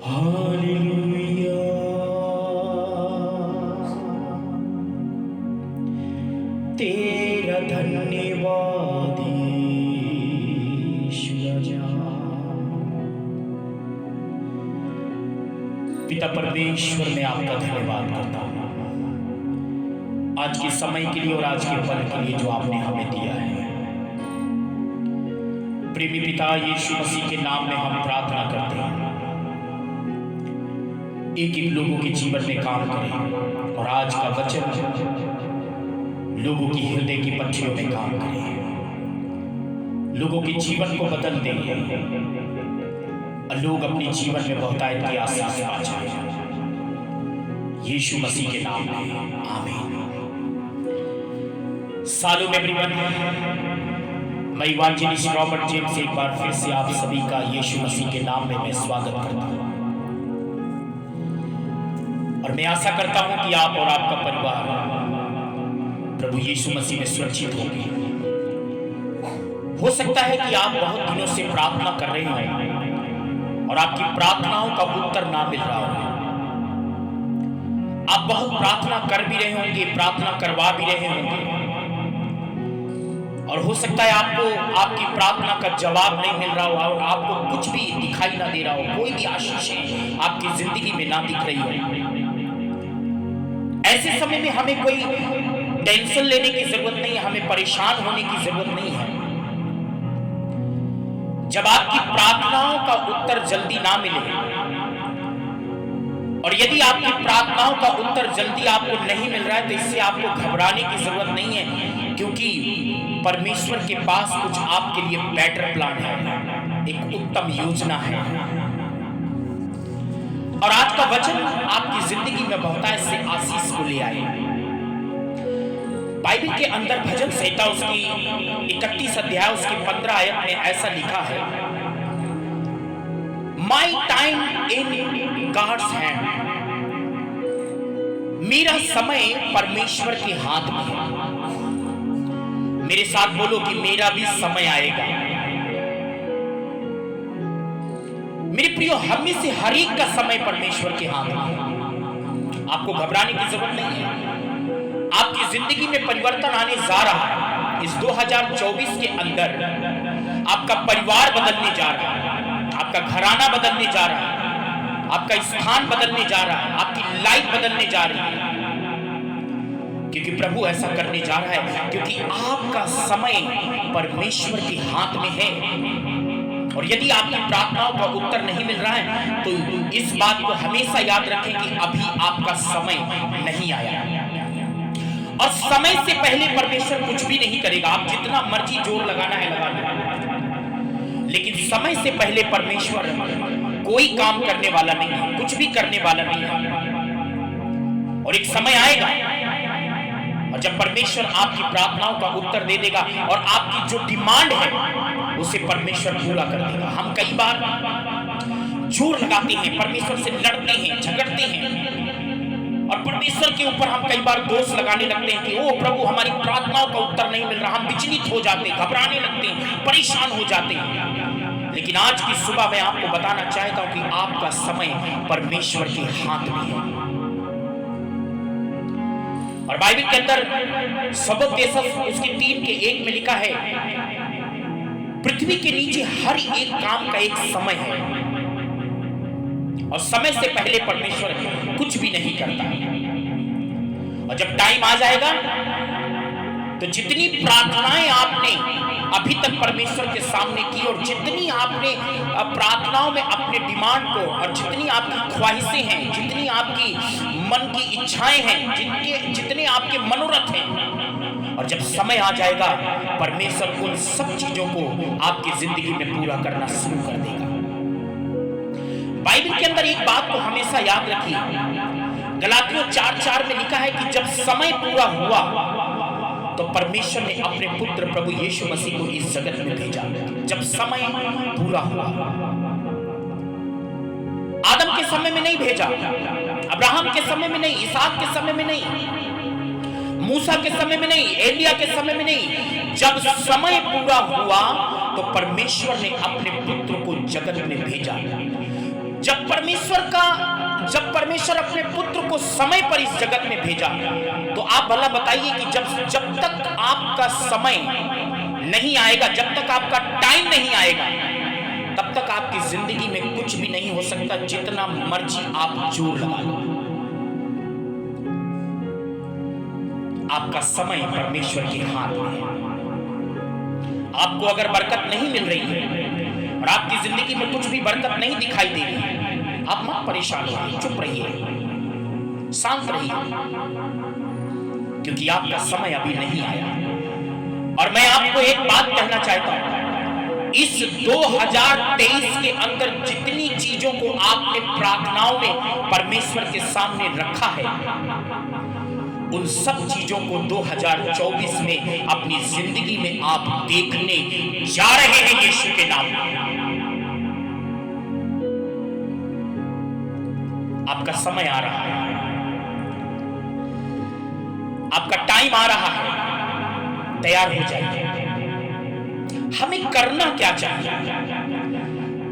Hallelujah. तेरा धन्यवाद यीशु राजा। पिता परमेश्वर, मैं आपका धन्यवाद करता हूँ आज के समय के लिए और आज के पल के लिए जो आपने हमें दिया है। प्रेमी पिता यीशु मसीह के नाम में हम प्रार्थना करते हैं, एक एक लोगों के जीवन में काम करें और आज का वचन लोगों की हृदय की पट्टियों में काम करें, लोगों के जीवन को बदल दें और लोग अपने जीवन में बहुतायत की आशीष पा जाएं। यीशु मसीह के नाम में आमीन। सालों में एवरीवन, मैं इवांजेलिस्ट रॉबर्ट जेम्स एक बार फिर से आप सभी का यीशु मसीह के नाम में मैं स्वागत करता हूं और मैं आशा करता हूं कि आप और आपका परिवार प्रभु यीशु मसीह में सुरक्षित होंगे। हो सकता है कि आप बहुत दिनों से प्रार्थना कर रहे हो और आपकी प्रार्थनाओं का उत्तर ना मिल रहा हो। आप बहुत प्रार्थना कर भी रहे होंगे, प्रार्थना करवा भी रहे होंगे और हो सकता है आपको आपकी प्रार्थना का जवाब नहीं मिल रहा हो और आपको कुछ भी दिखाई ना दे रहा हो, कोई भी आशीषें आपकी जिंदगी में ना दिख रही हो। ऐसे समय में हमें कोई टेंशन लेने की जरूरत नहीं है, हमें परेशान होने की जरूरत नहीं है। जब आपकी प्रार्थनाओं का उत्तर जल्दी ना मिले और यदि आपकी प्रार्थनाओं का उत्तर जल्दी आपको नहीं मिल रहा है तो इससे आपको घबराने की जरूरत नहीं है, क्योंकि परमेश्वर के पास कुछ आपके लिए बेटर प्लान है, एक उत्तम योजना है। और आज का वचन आपकी जिंदगी में बहुतायत से आशीष को ले आए। बाइबल के अंदर भजन संहिता उसकी 31 अध्याय उसकी 15 आयत में ऐसा लिखा है, my time in God's hand, मेरा समय परमेश्वर के हाथ में है। मेरे साथ बोलो कि मेरा भी समय आएगा। मेरे प्रियो, हमें से हर एक का समय परमेश्वर के हाथ में है। आपको घबराने की जरूरत नहीं है। आपकी जिंदगी में परिवर्तन आने जा रहा है। इस 2024 के अंदर आपका परिवार बदलने जा रहा है, आपका घराना बदलने जा रहा है, आपका स्थान बदलने जा रहा है, आपकी लाइफ बदलने जा रही है, क्योंकि प्रभु ऐसा करने जा रहा है, क्योंकि आपका समय परमेश्वर के हाथ में है। और यदि आपकी प्रार्थनाओं का उत्तर नहीं मिल रहा है तो इस बात को हमेशा याद रखें कि अभी आपका समय नहीं आया और समय से पहले परमेश्वर कुछ भी नहीं करेगा। आप जितना मर्जी जोर लगाना है लगा लो, लेकिन समय से पहले परमेश्वर कोई काम करने वाला नहीं है, कुछ भी करने वाला नहीं है। और एक समय आएगा और जब परमेश्वर आपकी प्रार्थनाओं का उत्तर दे देगा और आपकी जो डिमांड है उसे परमेश्वर पूरा कर देगा। हम कई बार जोर लगाते हैं, परमेश्वर से लड़ते हैं, झगड़ते हैं और परमेश्वर के ऊपर हम कई बार दोष लगाने लगते हैं कि ओ प्रभु, हमारी प्रार्थनाओं का उत्तर नहीं मिल रहा। हम विचलित हो जाते हैं, घबराने लगते हैं, परेशान हो जाते हैं। लेकिन आज की सुबह मैं आपको बताना चाहता हूं कि आपका समय परमेश्वर के हाथ में है। और बाइबल के अंदर सबोपदेशक उसकी 3:1 में लिखा है, पृथ्वी के नीचे हर एक काम का एक समय है और समय से पहले परमेश्वर कुछ भी नहीं करता। और जब टाइम आ जाएगा तो जितनी प्रार्थनाएं आपने अभी तक परमेश्वर के सामने की और जितनी आपने प्रार्थनाओं में अपने डिमांड को और जितनी आपकी ख्वाहिशें हैं, जितनी आपकी मन की इच्छाएं हैं, जितने आपके मनोरथ हैं, और जब समय आ जाएगा परमेश्वर उन सब चीजों को आपकी जिंदगी में पूरा करना शुरू कर देगा। बाइबल के अंदर एक बात को हमेशा याद रखिए, गलातियों 4:4 में लिखा है कि जब समय पूरा हुआ तो परमेश्वर ने अपने पुत्र प्रभु यीशु मसीह को इस जगत में भेजा। जब समय पूरा हुआ, आदम के समय में नहीं भेजा, अब्राहम के समय में नहीं, इसहाक के समय में नहीं, मूसा के समय में नहीं, एलिया के समय में नहीं। जब समय पूरा हुआ तो परमेश्वर ने अपने पुत्र को जगत में भेजा। जब परमेश्वर अपने पुत्र को समय पर इस जगत में भेजा, तो आप भला बताइए कि जब तक आपका समय नहीं आएगा, जब तक आपका टाइम नहीं आएगा, तब तक आपकी जिंदगी में कुछ भी नहीं हो सकता, जितना मर्जी आप जोर लगा लो। आपका समय परमेश्वर के हाथ में है। आपको अगर बरकत नहीं मिल रही है और आपकी जिंदगी में कुछ भी बरकत नहीं दिखाई दे रही है, आप मत परेशान होइए, चुप रहिए, शांत रहिए, क्योंकि आपका समय अभी नहीं आया। और मैं आपको एक बात कहना चाहता हूं, इस 2023 के अंदर जितनी चीजों को आपने प्रार्थनाओं में परमेश्वर के सामने रखा है, उन सब चीजों को 2024 में अपनी जिंदगी में आप देखने जा रहे हैं यीशु के नाम में। आपका समय आ रहा है, आपका टाइम आ रहा है, तैयार हो जाइए। हमें करना क्या चाहिए?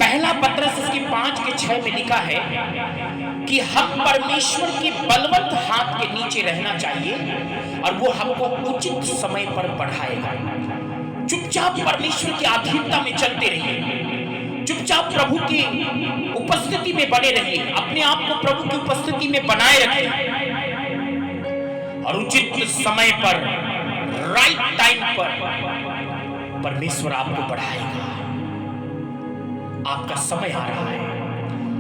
पहला पत्रस इसके 5:6 में लिखा है कि हम परमेश्वर के बलवंत हाथ के नीचे रहना चाहिए और वो हमको उचित समय पर बढ़ाएगा। चुपचाप परमेश्वर की अधीनता में चलते रहिए, चुपचाप प्रभु की उपस्थिति में बने रहिए, अपने आप को प्रभु की उपस्थिति में बनाए रखिए और उचित समय पर, राइट टाइम पर परमेश्वर आपको बढ़ाएगा। आपका समय आ रहा है।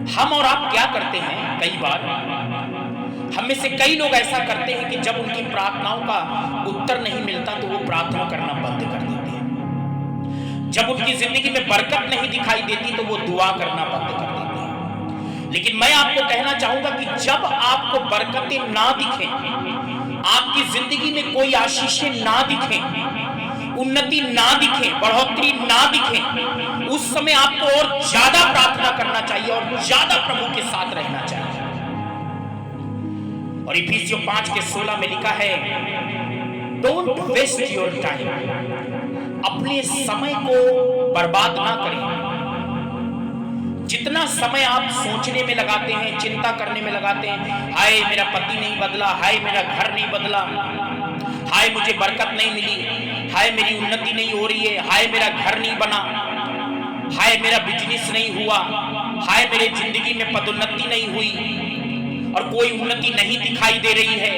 हम और आप क्या करते हैं, कई बार हम में से कई लोग ऐसा करते हैं कि जब उनकी प्रार्थनाओं का उत्तर नहीं मिलता तो वो प्रार्थना करना बंद कर देते हैं। जब उनकी जिंदगी में बरकत नहीं दिखाई देती तो वो दुआ करना बंद कर देते हैं। लेकिन मैं आपको कहना चाहूंगा कि जब आपको बरकतें ना दिखें, आपकी जिंदगी में कोई आशीषें ना दिखें, उन्नति ना दिखे, बढ़ोतरी ना दिखे, उस समय आपको और ज्यादा प्रार्थना करना चाहिए और ज्यादा प्रभु के साथ रहना चाहिए। और इफिसियों 5:16 में लिखा है, डोंट वेस्ट योर टाइम, अपने समय को बर्बाद ना करें। जितना समय आप सोचने में लगाते हैं, चिंता करने में लगाते हैं, हाय मेरा पति नहीं बदला, हाय मेरा घर नहीं बदला, हाय मुझे बरकत नहीं मिली, हाय मेरी उन्नति नहीं हो रही है, हाय मेरा घर नहीं बना, हाय मेरा बिजनेस नहीं हुआ, हाय मेरे जिंदगी में पदोन्नति नहीं हुई और कोई उन्नति नहीं दिखाई दे रही है,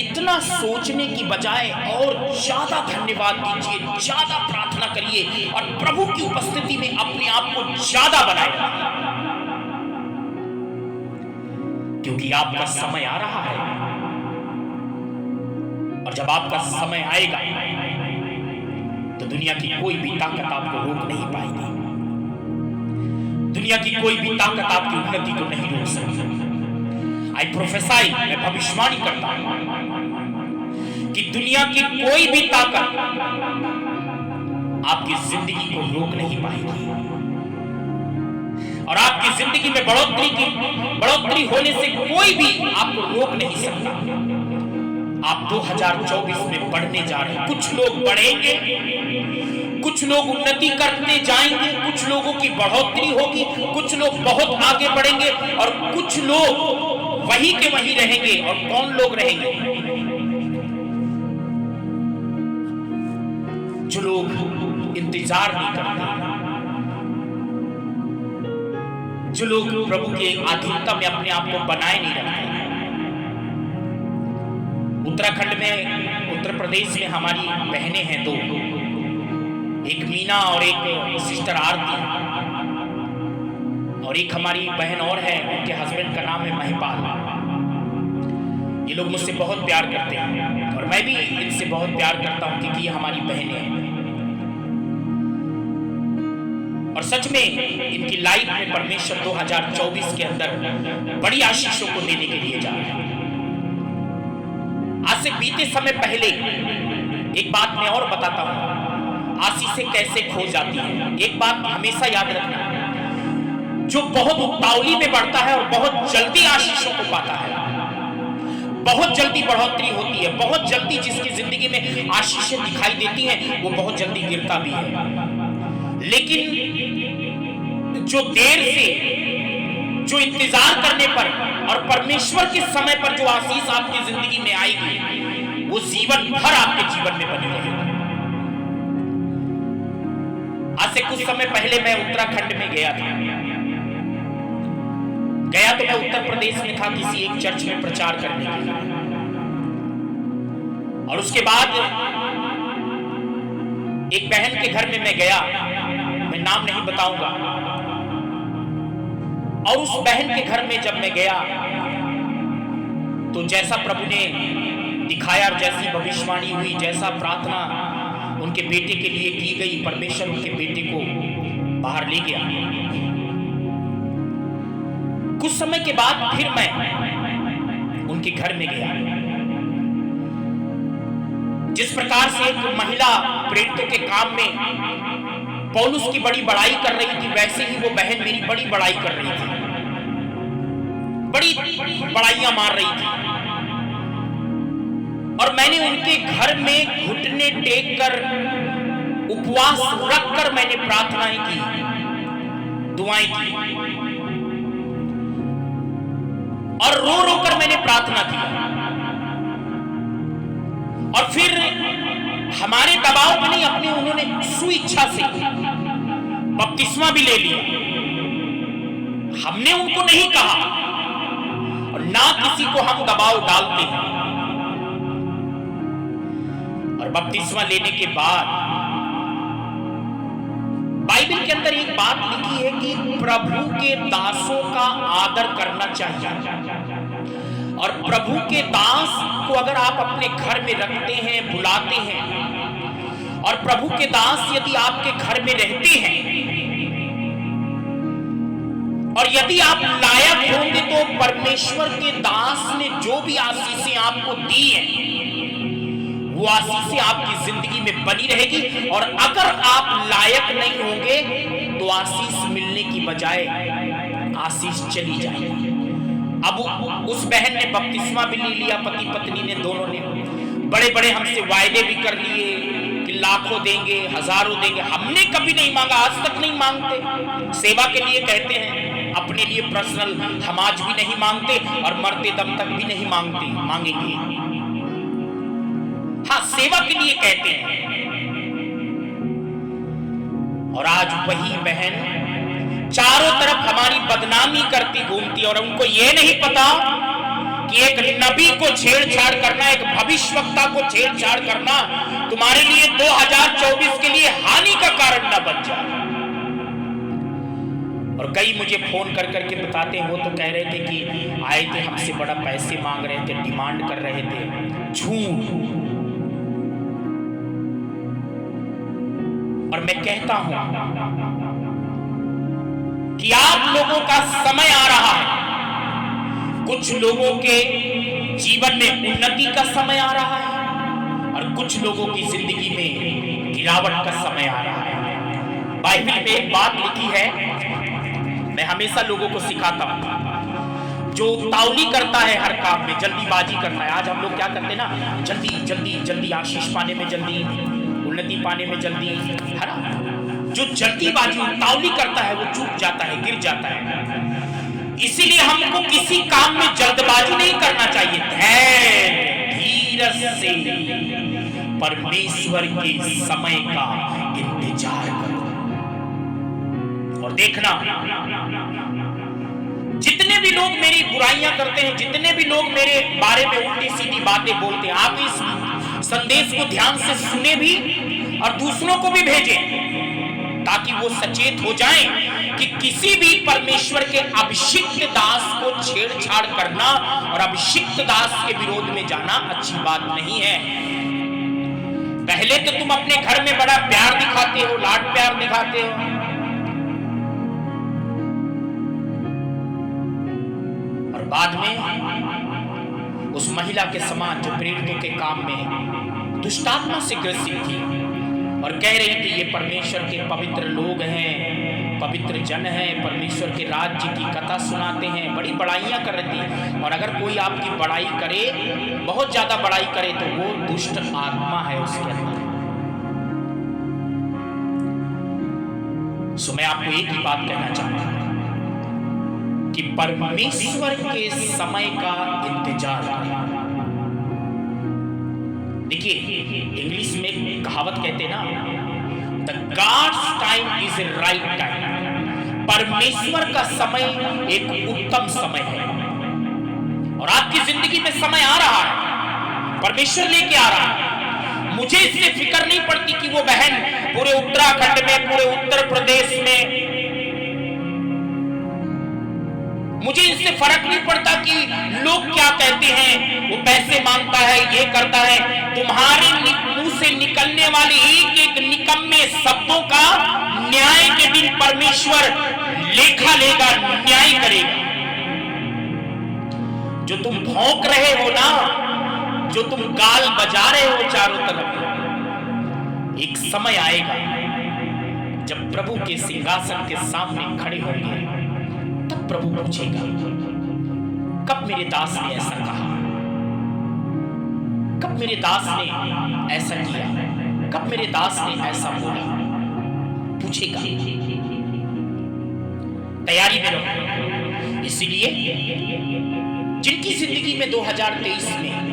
इतना सोचने की बजाय और ज्यादा धन्यवाद दीजिए, ज्यादा प्रार्थना करिए और प्रभु की उपस्थिति में अपने आप को ज्यादा बनाइए, क्योंकि आपका समय आ रहा है। और जब आपका समय आएगा तो दुनिया की कोई भी ताकत आपको रोक नहीं पाएगी, दुनिया की कोई भी ताकत आपकी उन्नति को नहीं रोक सकती। आई प्रोफेसाई, मैं भविष्यवाणी करता हूं कि दुनिया की कोई भी ताकत आपकी जिंदगी को रोक नहीं पाएगी और आपकी जिंदगी में बढ़ोतरी होने से कोई भी आपको रोक नहीं सकता। आप 2024 में बढ़ने जा रहे हैं। कुछ लोग बढ़ेंगे, कुछ लोग उन्नति करते जाएंगे, कुछ लोगों की बढ़ोतरी होगी, कुछ लोग बहुत आगे बढ़ेंगे और कुछ लोग वहीं के वहीं रहेंगे। और कौन लोग रहेंगे? जो लोग इंतजार नहीं करते, जो लोग प्रभु के अधीनता में अपने आप को बनाए नहीं रखते। उत्तराखंड में, उत्तर प्रदेश में हमारी बहनें हैं दो, एक मीना और एक सिस्टर आरती, और एक हमारी बहन और है, उनके हस्बैंड का नाम है महिपाल। ये लोग मुझसे बहुत प्यार करते हैं और मैं भी इनसे बहुत प्यार करता हूं क्योंकि ये हमारी बहनें हैं। और सच में इनकी लाइफ में परमेश्वर 2024 के अंदर बड़ी आशीषों को देने के लिए जा रहा है। आज से बीते समय पहले एक बात मैं और बताता हूं, आशीषें कैसे खो जाती है। एक बात हमेशा याद रखना, जो बहुत उतावली में बढ़ता है और बहुत जल्दी आशीषों को पाता है, बहुत जल्दी बढ़ोतरी होती है, बहुत जल्दी जिसकी जिंदगी में आशीषें दिखाई देती हैं वो बहुत जल्दी गिरता भी है। लेकिन जो देर से जो इंतजार करने पर और परमेश्वर के समय पर जो आशीष आपकी जिंदगी में आएगी वो जीवन भर आपके जीवन में बनी रहेगी। आज से कुछ समय पहले मैं उत्तराखंड में गया था। तो मैं उत्तर प्रदेश में था किसी एक चर्च में प्रचार करने के लिए, और उसके बाद एक बहन के घर में मैं गया, मैं नाम नहीं बताऊंगा। और उस बहन के घर में जब मैं गया तो जैसा प्रभु ने दिखाया, जैसी भविष्यवाणी हुई, जैसा प्रार्थना उनके बेटे के लिए की गई, परमेश्वर उनके बेटे को बाहर ले गया। कुछ समय के बाद फिर मैं उनके घर में गया। जिस प्रकार से एक महिला प्रेरितों के काम में पौलुस की बड़ी बड़ाई कर रही थी, वैसे ही वो बहन मेरी बड़ी बड़ाई कर रही थी, बड़ी बड़ाइयां मार रही थी। और मैंने उनके घर में घुटने टेक कर, उपवास रखकर मैंने प्रार्थनाएं की, दुआएं की, और रो रो कर मैंने प्रार्थना की। और फिर हमारे दबाव में नहीं, अपने उन्होंने स्वेच्छा से बपतिस्मा भी ले लिया। हमने उनको नहीं कहा और ना किसी को हम दबाव डालते हैं। और बपतिस्मा लेने के बाद बाइबल के अंदर एक बात लिखी है कि प्रभु के दासों का आदर करना चाहिए। और प्रभु के दास को अगर आप अपने घर में रखते हैं, बुलाते हैं, और प्रभु के दास यदि आपके घर में रहते हैं, और यदि आप लायक होंगे तो परमेश्वर के दास ने जो भी आशीषें आपको दी हैं वो आशीषें आपकी जिंदगी में बनी रहेगी। और अगर आप लायक नहीं होंगे तो आशीष मिलने की बजाय आशीष चली जाएगी। अब उस बहन ने बपतिस्मा भी ले लिया, पति पत्नी ने, दोनों ने बड़े बड़े हमसे वायदे भी कर लिए कि लाखों देंगे, हजारों देंगे। हमने कभी नहीं मांगा, आज तक नहीं मांगते। सेवा के लिए कहते हैं, अपने लिए पर्सनल हम आज भी नहीं मांगते और मरते दम तक भी नहीं मांगेंगे। हाँ, सेवा के लिए कहते हैं। और आज वही बहन चारों तरफ हमारी बदनामी करती घूमती, और उनको यह नहीं पता कि एक नबी को छेड़छाड़ करना, एक भविष्यवक्ता को छेड़छाड़ करना तुम्हारे लिए 2024 के लिए हानि का कारण न बन जाए। और कई मुझे फोन कर करके बताते हैं, वो तो कह रहे थे कि आए थे, हमसे बड़ा पैसे मांग रहे थे, डिमांड कर रहे थे। झूठ। और मैं कहता हूं कि आप लोगों का समय आ रहा है। कुछ लोगों के जीवन में उन्नति का समय आ रहा है और कुछ लोगों की जिंदगी में गिरावट का समय आ रहा है। बाइबल में एक बात लिखी है, मैं हमेशा लोगों को सिखाता हूं, जो उतावली करता है हर काम में, जल्दीबाजी करता है। आज हम लोग क्या करते हैं ना, जल्दी जल्दी जल्दी आशीष पाने में जल्दी, उन्नति पाने में जल्दी, है ना। जो जल्दीबाजी उतावली करता है वो चूक जाता है, गिर जाता है। इसीलिए हमको किसी काम में जल्दबाजी नहीं करना चाहिए। धैर्य, धीरज से परमेश्वर के समय का इंतजार करो। और देखना, जितने भी लोग मेरी बुराइयां करते हैं, जितने भी लोग मेरे बारे में उल्टी सीधी बातें बोलते हैं, आप इस संदेश को ध्यान से सुने भी और दूसरों को भी भेजें, ताकि वो सचेत हो जाएं कि किसी भी परमेश्वर के अभिषिक्त दास को छेड़छाड़ करना और अभिषिक्त दास के विरोध में जाना अच्छी बात नहीं है। पहले तो तुम अपने घर में बड़ा प्यार दिखाते हो, लाड प्यार दिखाते हो, और बाद में उस महिला के समान जो प्रेरितों के काम में दुष्टात्मा से ग्रसित थी और कह रही थी ये परमेश्वर के पवित्र लोग हैं, पवित्र जन हैं, परमेश्वर के राज्य की कथा सुनाते हैं, बड़ी बड़ाइयां कर रही थी। और अगर कोई आपकी बड़ाई करे, बहुत ज्यादा बड़ाई करे, तो वो दुष्ट आत्मा है उसके अंदर। सो मैं आपको एक ही बात कहना चाहूंगा कि कि परमेश्वर के समय का इंतजार करें। देखिए, इंग्लिश में कहावत कहते हैं ना, the gods time is a right time. परमेश्वर का समय एक उत्तम समय है और आपकी जिंदगी में समय आ रहा है, परमेश्वर लेके आ रहा है। मुझे इससे फिक्र नहीं पड़ती कि वो बहन पूरे उत्तराखंड में, पूरे उत्तर प्रदेश में, मुझे इससे फर्क नहीं पड़ता कि लोग क्या कहते हैं, वो पैसे मांगता है, ये करता है। तुम्हारे मुंह से निकलने वाले एक एक निकम्मे शब्दों का न्याय के दिन परमेश्वर लेखा लेगा, न्याय करेगा। जो तुम भौंक रहे हो ना, जो तुम गाल बजा रहे हो चारों तरफ, एक समय आएगा जब प्रभु के सिंहासन के सामने खड़े होंगे, तब प्रभु पूछेगा, कब मेरे दास ने ऐसा कहा, कब मेरे दास ने ऐसा किया, कब मेरे दास ने ऐसा बोला। पूछेगा। तैयारी में रहो। इसलिए जिनकी जिंदगी में 2023 में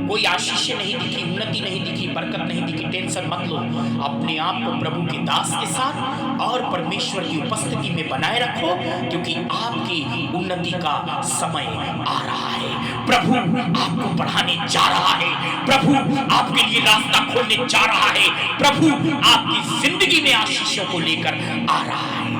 कोई आशीष नहीं दिखी, उन्नति नहीं दिखी, बरकत नहीं दिखी, टेंशन मत लो। अपने आप को प्रभु के दास के साथ और परमेश्वर की उपस्थिति में बनाए रखो, क्योंकि आपकी उन्नति का समय आ रहा है। प्रभु आपको बढ़ाने जा रहा है, प्रभु आपके लिए रास्ता खोलने जा रहा है, प्रभु आपकी जिंदगी में आशीषों को लेकर आ रहा है।